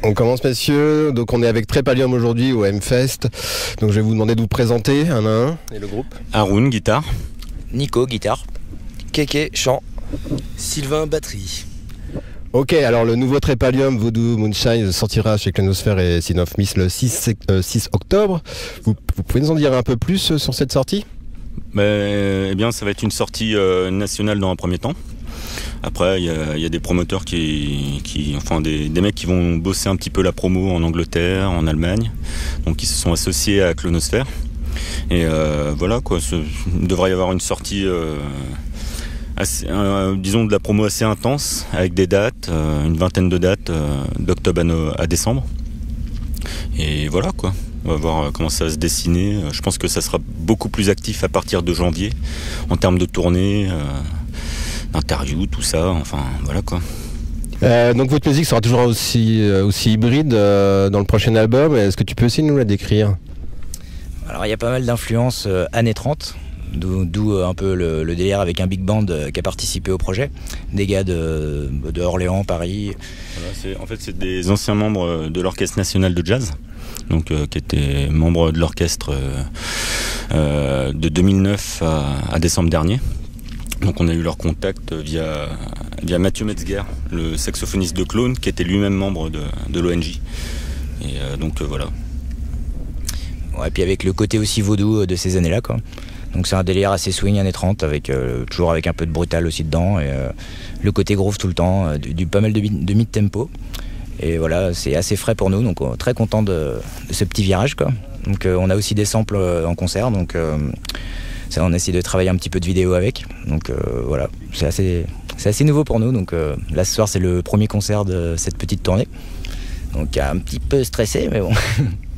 On commence, messieurs. Donc on est avec Trépalium aujourd'hui au M-Fest. Donc je vais vous demander de vous présenter un à un. Et le groupe? Haroun, guitare. Nico, guitare. Kéké, chant. Sylvain, batterie. Ok, alors le nouveau Trépalium Voodoo Moonshine sortira chez Clonosphere et Sin of Mist le 6 octobre. Vous pouvez nous en dire un peu plus sur cette sortie? Eh bien, ça va être une sortie nationale dans un premier temps. Après, il y a des promoteurs enfin des mecs qui vont bosser un petit peu la promo en Angleterre, en Allemagne, donc qui se sont associés à Clonosphere. Et voilà quoi, il devrait y avoir une sortie, disons de la promo assez intense, avec des dates, une vingtaine de dates, d'octobre à décembre. Et voilà quoi. On va voir comment ça va se dessiner. Je pense que ça sera beaucoup plus actif à partir de janvier, en termes de tournée, d'interviews, tout ça, enfin voilà quoi. Donc votre musique sera toujours aussi hybride dans le prochain album. Est-ce que tu peux aussi nous la décrire? Alors il y a pas mal d'influences années 30, d'où un peu le délire avec un big band qui a participé au projet. Des gars de Orléans, Paris. Voilà, en fait c'est des anciens membres de l'Orchestre National de Jazz. Donc, qui étaient membres de l'orchestre de 2009 à décembre dernier. Donc on a eu leur contact via Mathieu Metzger, le saxophoniste de Clone, qui était lui-même membre de l'ONJ. Et donc voilà. Ouais, et puis avec le côté aussi vaudou de ces années-là, quoi. Donc c'est un délire assez swing années 30, toujours avec un peu de brutal aussi dedans, et le côté groove tout le temps, pas mal de mid-tempo. Et voilà, c'est assez frais pour nous, donc très content de ce petit virage, quoi. Donc on a aussi des samples en concert, donc ça, on essaie de travailler un petit peu de vidéo avec. Donc voilà, c'est assez nouveau pour nous. Donc là ce soir c'est le premier concert de cette petite tournée. Donc un petit peu stressé, mais bon.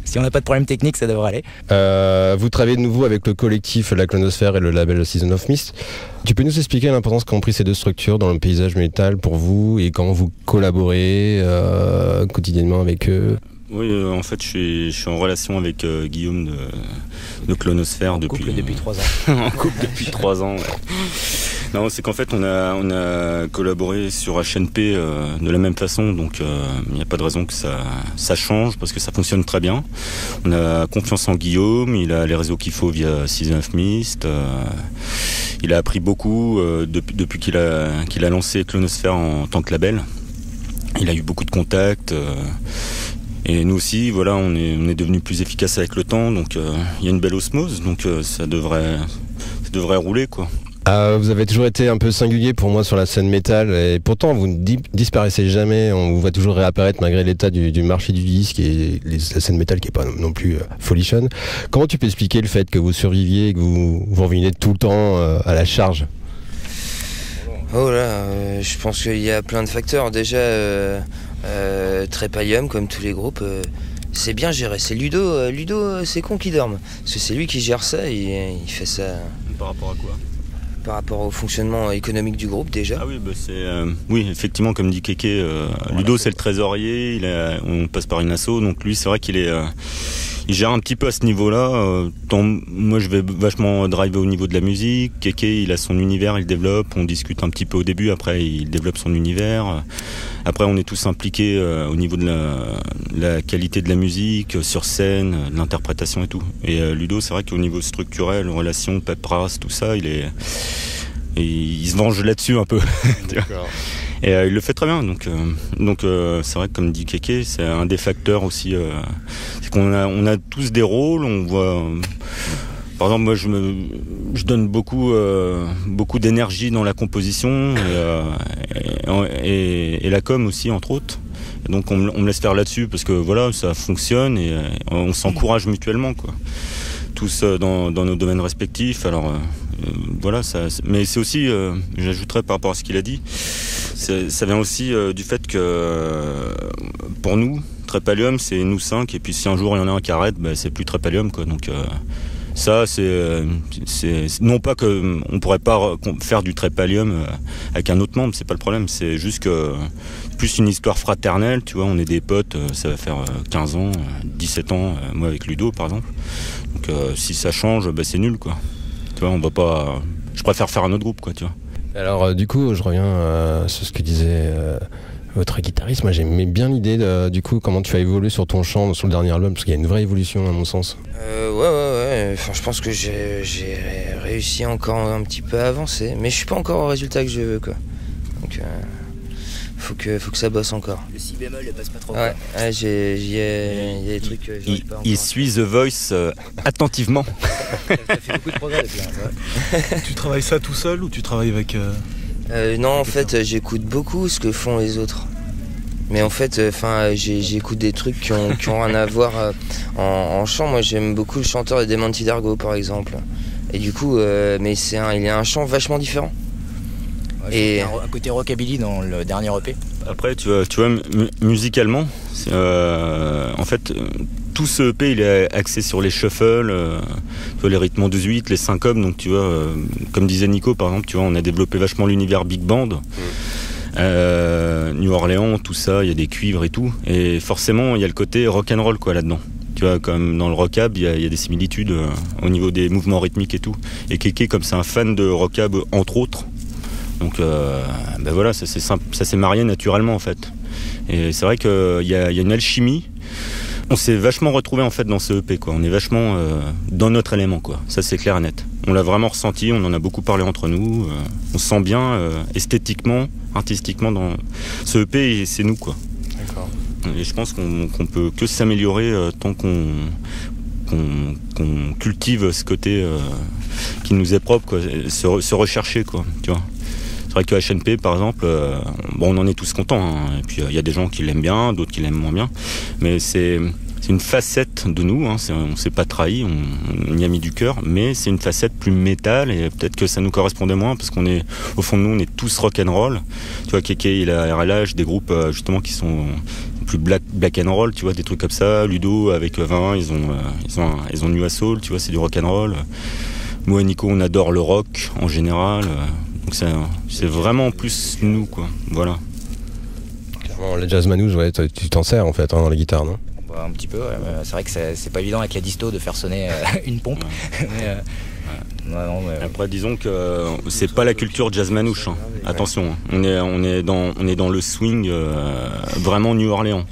Si on n'a pas de problème technique, ça devrait aller. Vous travaillez de nouveau avec le collectif La Clonosphère et le label Season of Mist. Tu peux nous expliquer l'importance qu'ont pris ces deux structures dans le paysage métal pour vous et comment vous collaborez quotidiennement avec eux? Oui, en fait, je suis en relation avec Guillaume de Clonosphère depuis 3 ans. En couple depuis 3 ans. Ouais. Non, c'est qu'en fait, on a collaboré sur HNP de la même façon, donc il n'y a pas de raison que ça change parce que ça fonctionne très bien. On a confiance en Guillaume, il a les réseaux qu'il faut via Season of Mist. Il a appris beaucoup depuis qu'il a lancé Clonosphère en tant que label. Il a eu beaucoup de contacts. Et nous aussi, voilà, on est devenu plus efficace avec le temps, donc il y a une belle osmose, donc ça devrait rouler, quoi. Vous avez toujours été un peu singulier pour moi sur la scène métal, et pourtant vous ne disparaissez jamais, on vous voit toujours réapparaître malgré l'état du marché du disque et la scène métal qui n'est pas non plus folichonne. Comment tu peux expliquer le fait que vous surviviez et que vous reveniez tout le temps à la charge? Oh là, je pense qu'il y a plein de facteurs. Déjà, Trépalium, comme tous les groupes, c'est bien géré. C'est Ludo, c'est con qu'il dorme. Parce que c'est lui qui gère ça et il fait ça. Par rapport à quoi? Par rapport au fonctionnement économique du groupe déjà. Ah oui, oui, effectivement, comme dit Kéké, Ludo c'est le trésorier, on passe par une asso, donc lui c'est vrai il gère un petit peu à ce niveau-là. Moi je vais vachement driver au niveau de la musique, Kéké il a son univers, il développe, on discute un petit peu au début, après il développe son univers. Après on est tous impliqués au niveau de la qualité de la musique, sur scène, de l'interprétation et tout. Et Ludo c'est vrai qu'au niveau structurel, relations, paperasse, tout ça, il se venge là-dessus un peu. Et il le fait très bien, donc c'est vrai que comme dit Kéké, c'est un des facteurs aussi, c'est qu'on a tous des rôles, on voit. Par exemple, moi je donne beaucoup d'énergie dans la composition et la com aussi entre autres. Et donc on me laisse faire là-dessus parce que voilà, ça fonctionne et on s'encourage mutuellement, quoi. Tous dans nos domaines respectifs. Alors voilà, mais c'est aussi, j'ajouterais par rapport à ce qu'il a dit, ça vient aussi du fait que pour nous, Trépalium, c'est nous 5, et puis si un jour il y en a un qui arrête, c'est plus Trépalium, quoi. Donc ça, c'est non pas que on pourrait pas faire du Trépalium avec un autre membre, c'est pas le problème, c'est juste que plus une histoire fraternelle, tu vois, on est des potes, ça va faire 15 ans, 17 ans, moi avec Ludo par exemple. Donc si ça change, c'est nul, quoi. Tu vois, on va pas. Je préfère faire un autre groupe, quoi, tu vois. Alors du coup, je reviens sur ce que disait votre guitariste, moi j'aimais bien l'idée du coup comment tu as évolué sur ton chant sur le dernier album, parce qu'il y a une vraie évolution à mon sens. Ouais. Enfin, je pense que j'ai réussi encore un petit peu à avancer, mais je suis pas encore au résultat que je veux, quoi. Donc faut que ça bosse encore. Le si bémol ne passe pas trop. Ouais, il y a des trucs que j'arrive pas encore. Il suit The Voice attentivement. T'as fait beaucoup de progrès depuis là. Tu travailles ça tout seul ou tu travailles avec... Non, en fait, j'écoute beaucoup ce que font les autres. Mais en fait, j'écoute des trucs qui ont rien à voir en chant. Moi, j'aime beaucoup le chanteur des Monty Dargo, par exemple. Et du coup, mais il a un chant vachement différent. Ouais, et un côté rockabilly dans le dernier EP. Après, tu vois musicalement, en fait, tout ce EP, il est axé sur les shuffles, tu vois, les rythmes en 18, les syncopes. Donc, tu vois, comme disait Nico, par exemple, tu vois, on a développé vachement l'univers big band. New Orleans, tout ça, il y a des cuivres et tout. Et forcément, il y a le côté rock'n'roll, quoi, là-dedans. Tu vois, comme dans le rockab, il y a des similitudes au niveau des mouvements rythmiques et tout. Et Kéké, comme c'est un fan de rockab, entre autres, donc voilà, ça s'est marié naturellement en fait. Et c'est vrai qu'il y a une alchimie. On s'est vachement retrouvé en fait dans ce EP, quoi. On est vachement dans notre élément, quoi. Ça c'est clair et net. On l'a vraiment ressenti, on en a beaucoup parlé entre nous. On se sent bien esthétiquement, artistiquement dans ce EP et c'est nous, quoi. D'accord. Et je pense qu'on peut que s'améliorer tant qu'on cultive ce côté qui nous est propre, quoi. Se rechercher, quoi. Tu vois. C'est vrai que HNP, par exemple, on en est tous contents, hein. Et puis il y a des gens qui l'aiment bien, d'autres qui l'aiment moins bien. Mais c'est une facette de nous, hein. On ne s'est pas trahi, on y a mis du cœur, mais c'est une facette plus métal et peut-être que ça nous correspondait moins parce qu'on est, au fond de nous, on est tous rock'n'roll. Tu vois, Kéké, il a RLH, des groupes justement qui sont plus black and roll, tu vois, des trucs comme ça. Ludo avec 20, ils ont New Soul, tu vois, c'est du rock'n'roll. Moi et Nico, on adore le rock en général. Donc c'est vraiment plus nous, quoi. Voilà. Clairement, les jazz manouche, ouais, tu t'en sers en fait dans les guitares, non? Bah, un petit peu, ouais. C'est vrai que c'est pas évident avec la disto de faire sonner une pompe. Ouais. Après, disons que c'est pas la culture jazz manouche, hein. Attention, hein. On est dans le swing vraiment New Orleans.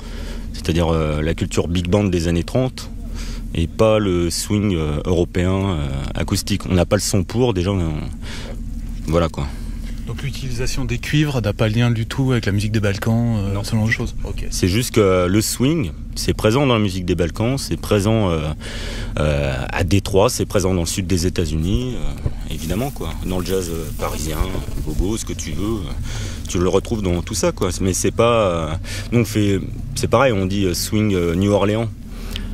C'est-à-dire la culture big band des années 30 et pas le swing européen acoustique. On n'a pas le son pour, déjà. Voilà, quoi. Donc l'utilisation des cuivres n'a pas lien du tout avec la musique des Balkans, ce genre de choses. Okay. C'est juste que le swing, c'est présent dans la musique des Balkans, c'est présent à Détroit, c'est présent dans le sud des États-Unis, évidemment, quoi. Dans le jazz parisien, bobo, ce que tu veux, tu le retrouves dans tout ça, quoi. Mais c'est pas, nous c'est pareil, on dit swing New Orleans.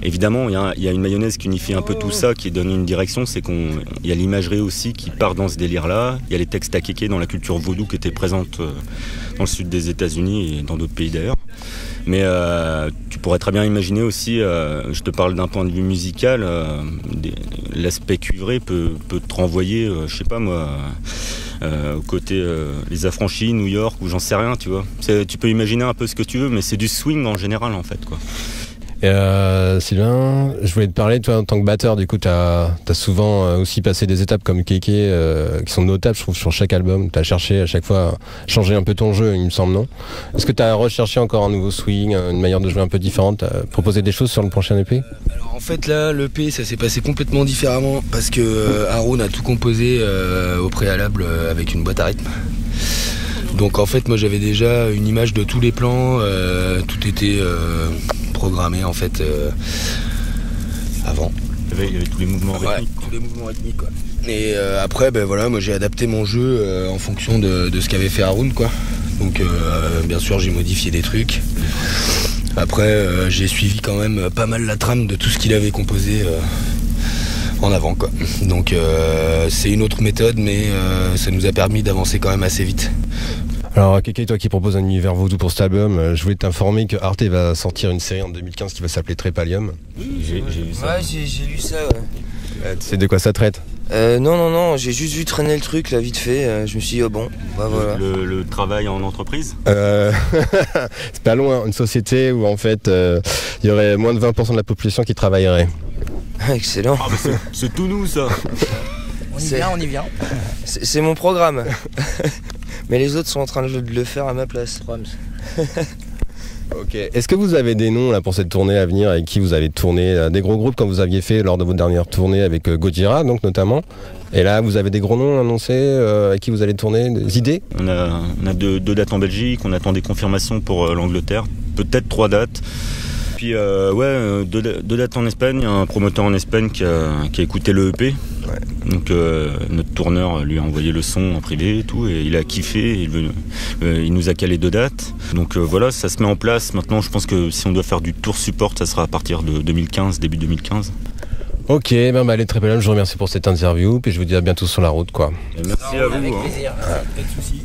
Évidemment, il y a une mayonnaise qui unifie un peu tout ça, qui donne une direction, c'est qu'il y a l'imagerie aussi qui part dans ce délire-là. Il y a les textes à kéké dans la culture vaudou qui étaient présentes dans le sud des États-Unis et dans d'autres pays d'ailleurs. Mais tu pourrais très bien imaginer aussi, je te parle d'un point de vue musical, l'aspect cuivré peut te renvoyer, je sais pas moi, au côté Les Affranchis, New York, ou j'en sais rien, tu vois. Tu peux imaginer un peu ce que tu veux, mais c'est du swing en général en fait, quoi. Et Sylvain, je voulais te parler, toi en tant que batteur, du coup t'as souvent aussi passé des étapes comme Kéké qui sont notables, je trouve, sur chaque album. T'as cherché à chaque fois à changer un peu ton jeu, il me semble, non? Est-ce que t'as recherché encore un nouveau swing, une manière de jouer un peu différente, t'as proposé des choses sur le prochain EP? Alors en fait là, l'EP ça s'est passé complètement différemment parce que Haroun a tout composé au préalable avec une boîte à rythme. Donc en fait moi j'avais déjà une image de tous les plans, tout était programmé en fait avant. Il y avait tous les mouvements rythmiques. Ouais, tous les mouvements rythmiques, quoi. Et après voilà, moi j'ai adapté mon jeu en fonction de ce qu'avait fait Haroun, quoi. Donc bien sûr j'ai modifié des trucs. Après j'ai suivi quand même pas mal la trame de tout ce qu'il avait composé en avant, quoi. Donc c'est une autre méthode, mais ça nous a permis d'avancer quand même assez vite. Alors Kéké, toi qui proposes un univers vaudou pour cet album, je voulais t'informer que Arte va sortir une série en 2015 qui va s'appeler Trépalium. J'ai vu ça. Ouais, j'ai lu ça, ouais. Tu sais de quoi ça traite? Non, j'ai juste vu traîner le truc là vite fait, je me suis dit bon, bah voilà. Le travail en entreprise c'est pas loin, une société où en fait il y aurait moins de 20% de la population qui travaillerait. Excellent. Ah, bah c'est tout nous ça. On y vient. C'est mon programme. Mais les autres sont en train de le faire à ma place. Ok. Est-ce que vous avez des noms là pour cette tournée à venir avec qui vous allez tourner des gros groupes comme vous aviez fait lors de votre dernière tournée avec Gojira donc notamment. Et là vous avez des gros noms annoncés avec qui vous allez tourner, des idées? On a deux dates en Belgique, on attend des confirmations pour l'Angleterre, peut-être 3 dates. Puis deux dates en Espagne, il y a un promoteur en Espagne qui a écouté le EP. Ouais. Donc notre tourneur lui a envoyé le son en privé et tout, et il a kiffé, il nous a calé 2 dates. Donc voilà, ça se met en place. Maintenant je pense que si on doit faire du tour support, ça sera à partir de 2015, début 2015. Ok, allez Trépelum, je vous remercie pour cette interview, puis je vous dis à bientôt sur la route quoi. Et merci à vous. Avec plaisir. Pas de soucis.